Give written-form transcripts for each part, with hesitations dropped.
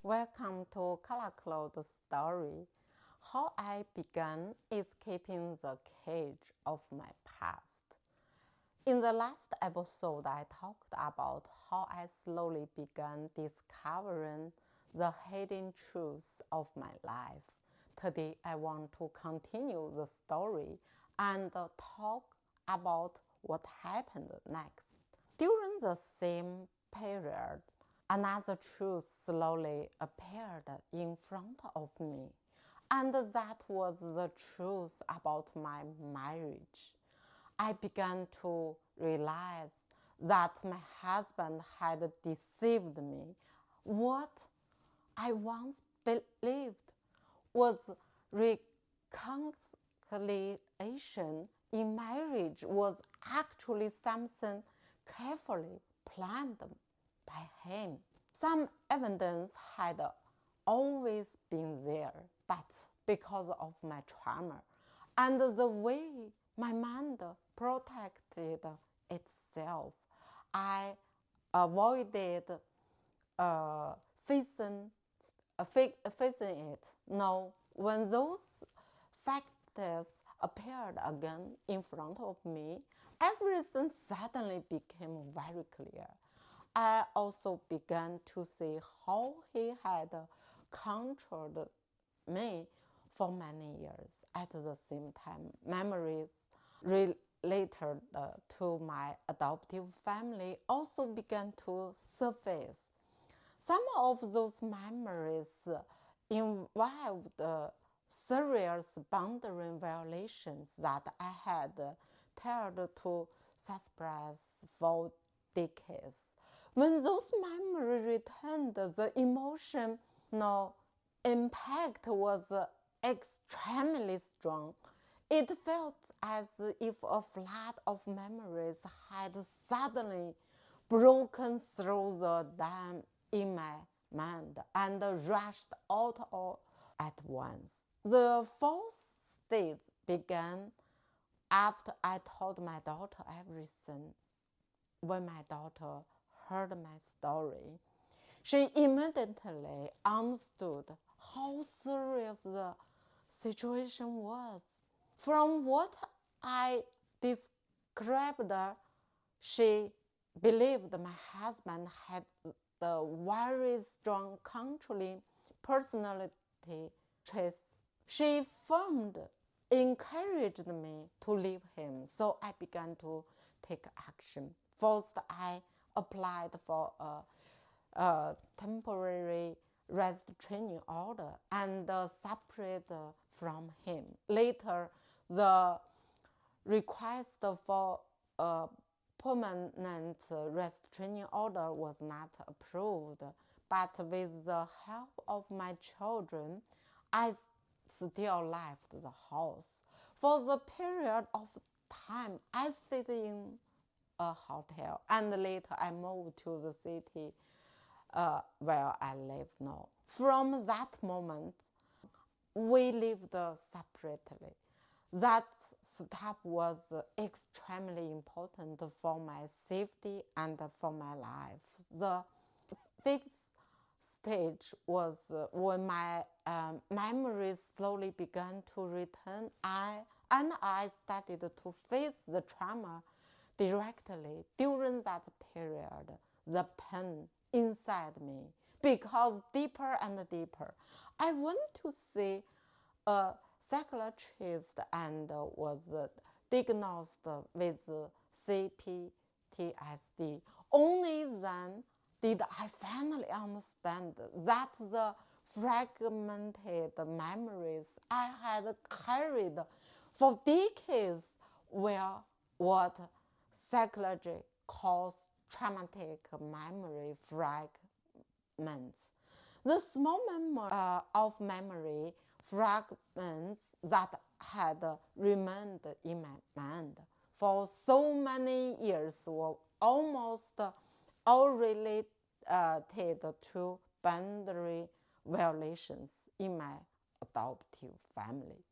Welcome to ColorCloud story. How I began escaping the cage of my past. In the last episode, I talked about how I slowly began discovering the hidden truths of my life. Today, I want to continue the story and talk about what happened next. During the same period, another truth slowly appeared in front of me, and that was the truth about my marriage. I began to realize that my husband had deceived me. What I once believed was reconciliation in marriage was actually something carefully planned by him. Some evidence had always been there, but because of my trauma and the way my mind protected itself, I avoided facing it. Now, when those factors appeared again in front of me, everything suddenly became very clear. I also began to see how he had controlled me for many years. At the same time, memories related to my adoptive family also began to surface. Some of those memories involved serious boundary violations that I had tried to suppress for decades. When those memories returned, the emotional impact was extremely strong. It felt as if a flood of memories had suddenly broken through the dam in my mind and rushed out all at once. The fourth stage began after I told my daughter everything. When my daughter heard my story, she immediately understood how serious the situation was. From what I described, she believed my husband had the very strong controlling personality traits. She firmly encouraged me to leave him, so I began to take action. First, I applied for a temporary restraining order and separated from him. Later, the request for a permanent restraining order was not approved, but with the help of my children, I still left the house. For the period of time, I stayed in a hotel, and later I moved to the city where I live now. From that moment, we lived separately. That step was extremely important for my safety and for my life. The fifth stage was when my memories slowly began to return. I started to face the trauma directly. During that period, the pain inside me because deeper and deeper. I went to see a psychiatrist and was diagnosed with CPTSD. Only then did I finally understand that the fragmented memories I had carried for decades were what psychology calls traumatic memory fragments. The small of memory fragments that had remained in my mind for so many years were almost all related to boundary violations in my adoptive family.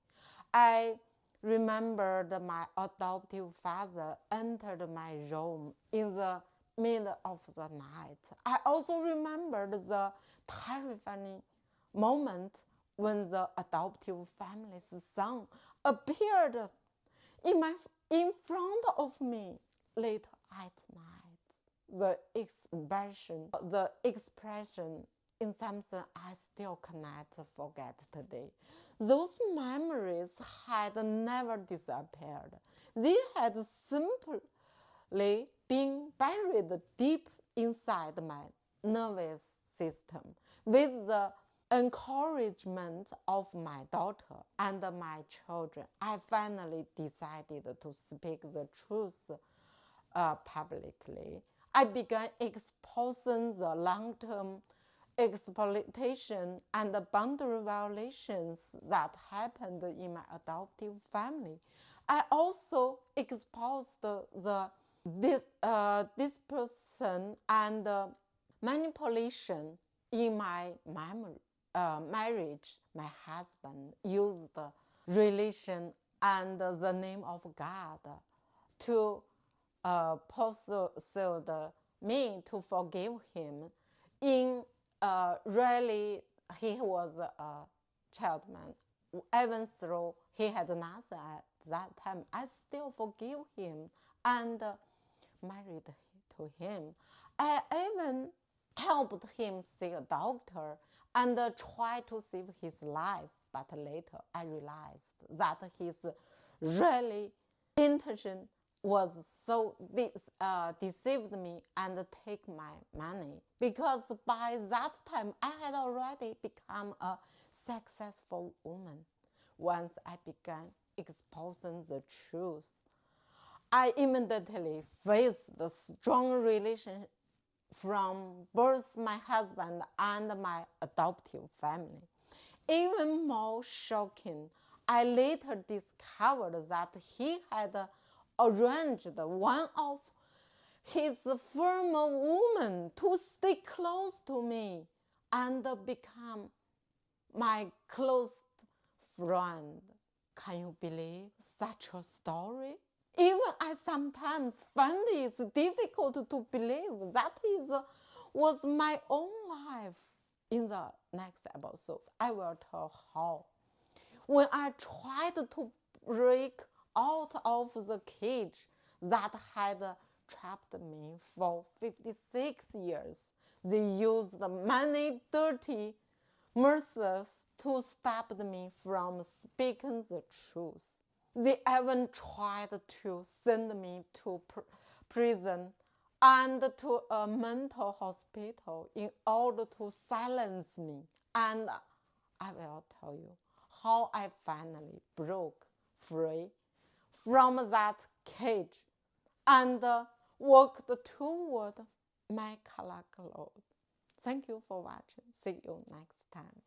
I remembered my adoptive father entered my room in the middle of the night. I also remembered the terrifying moment when the adoptive family's son appeared in front of me late at night. The expression in something I still cannot forget today. Those memories had never disappeared. They had simply been buried deep inside my nervous system. With the encouragement of my daughter and my children, I finally decided to speak the truth publicly. I began exposing the long-term exploitation and boundary violations that happened in my adoptive family. I also exposed this person and manipulation in my marriage. My husband used religion and the name of God to persuade me to forgive him. Really, he was a child man. Even though he had nothing at that time, I still forgive him and married to him. I even helped him see a doctor and try to save his life. But later I realized that his really intention was so deceived me and take my money, because by that time I had already become a successful woman. Once I began exposing the truth, I immediately faced the strong relation from both my husband and my adoptive family. Even more shocking, I later discovered that he had arranged one of his former women to stay close to me and become my close friend. Can you believe such a story? Even I sometimes find it difficult to believe that was my own life. In the next episode, I will tell how, when I tried to break out of the cage that had trapped me for 56 years, they used many dirty methods to stop me from speaking the truth. They even tried to send me to prison and to a mental hospital in order to silence me. And I will tell you how I finally broke free from that cage and walked toward my ColorCloud. Thank you for watching. See you next time.